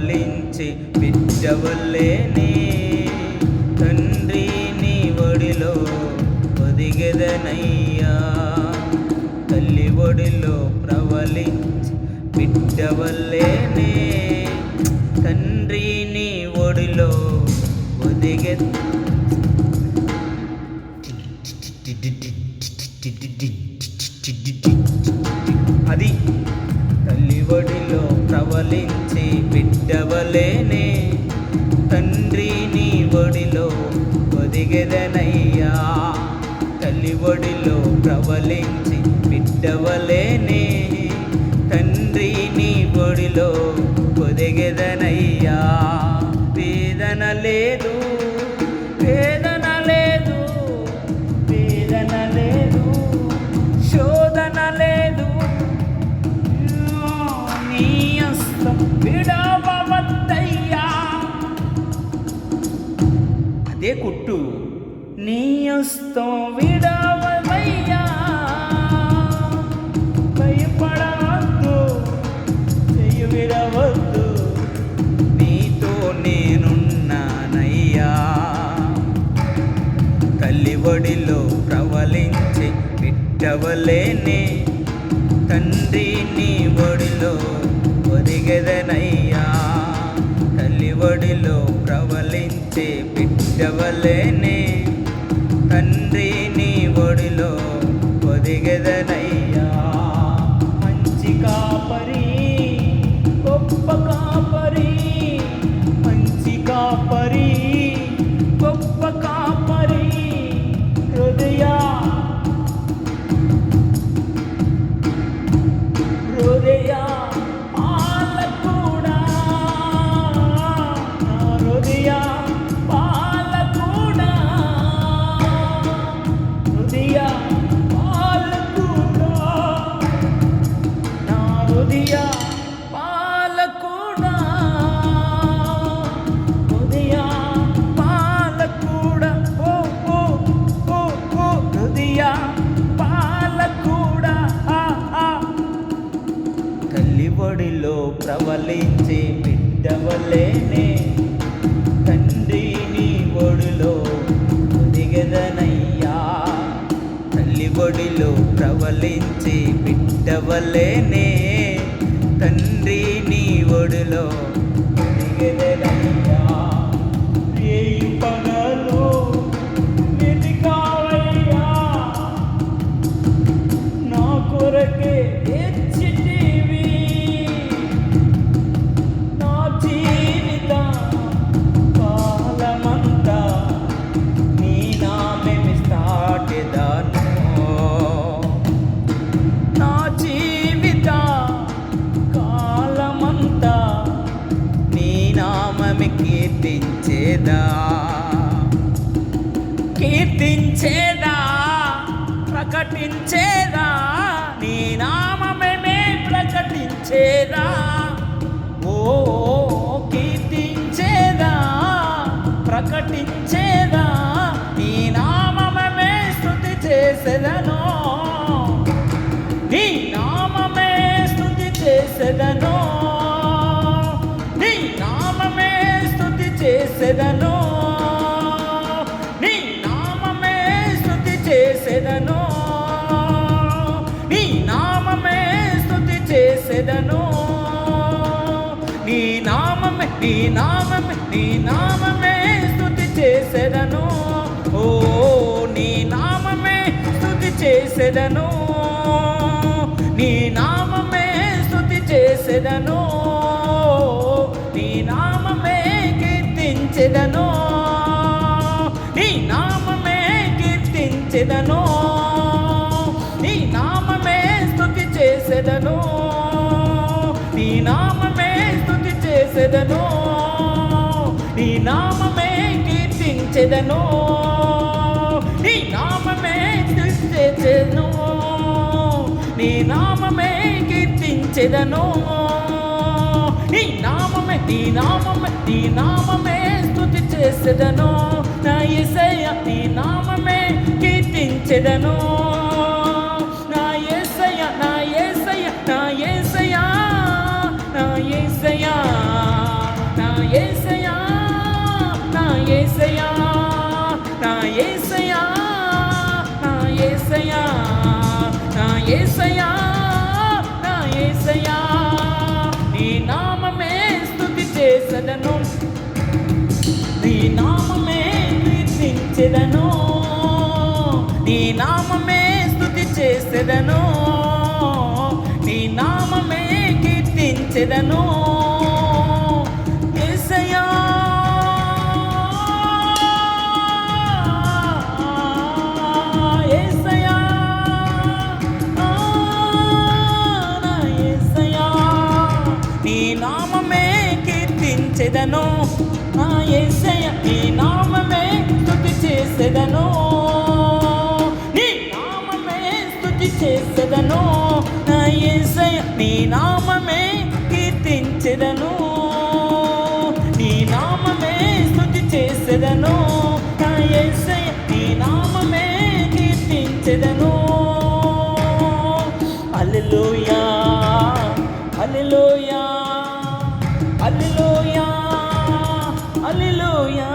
ప్రవలించి బిడ్డవల్లేనే తండ్రి నీ ఒడిలో ఒదిగెదనయ్యా. తల్లి ఒడిలో ప్రవలించి బిడ్డవల్లేనే తండ్రి నీ ఒడిలో ఒదిగె అది తల్లి ఒడిలో ప్రవలించి బిడ్డవలేనే తండ్రి నీ ఒడిలో ఒదిగెదనయ్యా. తల్లి ఒడిలో ప్రవలించి బిడ్డవలేనే తండ్రి నీ ఒడిలో ఒదిగెదనయ్యా. వేదన లేదు, వేదన లేదు, వేదన లేదు, శోధన లేదు, నీ హస్తం విడవవద్దయ్యా. అదే కుట్టు, నీ హస్తం విడవవయ్యా. భయపడవద్దు, చెయ్యి విడవద్దు, నీతో నేనున్నానయ్యా. తల్లి ఒడిలో ప్రవలించి బిడ్డవలేనే తండ్రి నీ ఒడిలో ఒదిగెదనయ్యా. తల్లి ఒడిలో ప్రవలించి బిడ్డవలేనే తండ్రి నీ ఒడిలో ఒదిగెదనయ్యా. మంచి కాపరి, గొప్ప కాపరి, మంచి కాపరి, గొప్ప కాపరి, హృదయ హృదయ పాలకుడా, నా హృదయ పాలకుడా, హృదయ పాలకుడా, నా హృదయ పాలకుడా, హృదయ పాలకుడా, ఓ ఓ ఓ ఓ హృదయ పాలకుడా. తల్లి ఒడిలో ప్రవలించి బిడ్డవలేనే తండ్రి నీ ఒడిలో ఒదిగెదనయ్యా. తల్లి ఒడిలో ప్రవలించి బిడ్డవలేనే తండ్రి నీ ఒడిలో ఒదిగెదనయ్యా. రేయి పగలు వెతికావయ్యా, నా కొరకే తెచ్చితివి. నా జీవిత కాలమంతా నీ నామమే సాటెదను. నా జీవిత కాలమంతా నీ నామమే కీర్తించేదా, కీర్తించేదా, ప్రకటించేదా, నీ నామమే ప్రకటించేదా. ఓ కీర్తించేదా, ప్రకటించేదా, నీ నామమే స్తుతి చేసేదను, నీ నామమే స్తుతి చేసేదను, నీ నామమే స్తుతి చేసేదను, నీ నామమే స్తుతి చేసేదను, నీ నామమే స్తుతి చేసేదను, నీ నామమే, నీ నామమే, నీ నామమే స్తుతి చేసేదను. ఓ నీ నామమే స్తుతి చేసేదను, నీ నామమే స్తుతి చేసేదను, నీ నామమే కీర్తించెదను, నీ నామమే కీర్తించెదను, నీ నామమే స్తుతి చేసేదను, నీ నామమే స్తుతి చేసేదను, నీ నామమే కీర్తించెదను, నీ నామమే స్తుతి చేసేదను, నీ నామమే కీర్తించెదను, నీ నామమే, నీ నామమే, నీ నామమే స్తుతి చేసేదను. నా యేసయ్య నీ నామమే కీర్తించెదను, నా యేసయ్య, నా యేసయ్య, నా యేసయ్య, నా యేసయ్య. యేసయ్యా నా యేసయ్యా నీ నామమే స్తుతి చేసెదను నీ నామమే కీర్తించెదను నీ నామమే స్తుతి చేసెదను నీ నామమే కీర్తించెదను యేసయ్యా యేసయ్యా నా యేసయ్యా నీ నామమే కీర్తించెదను నా యేసయ్య నీ నామమే స్తుతి చేసెదను నీ నామమే స్తుతి చేసెదను నా యేసయ్య నీ నామమే కీర్తించెదను నీ నామమే స్తుతి చేసెదను నా యేసయ్య నీ నామమే కీర్తించెదను హల్లెలూయా హల్లెలూయా హల్లెలూయా హల్లెలూయా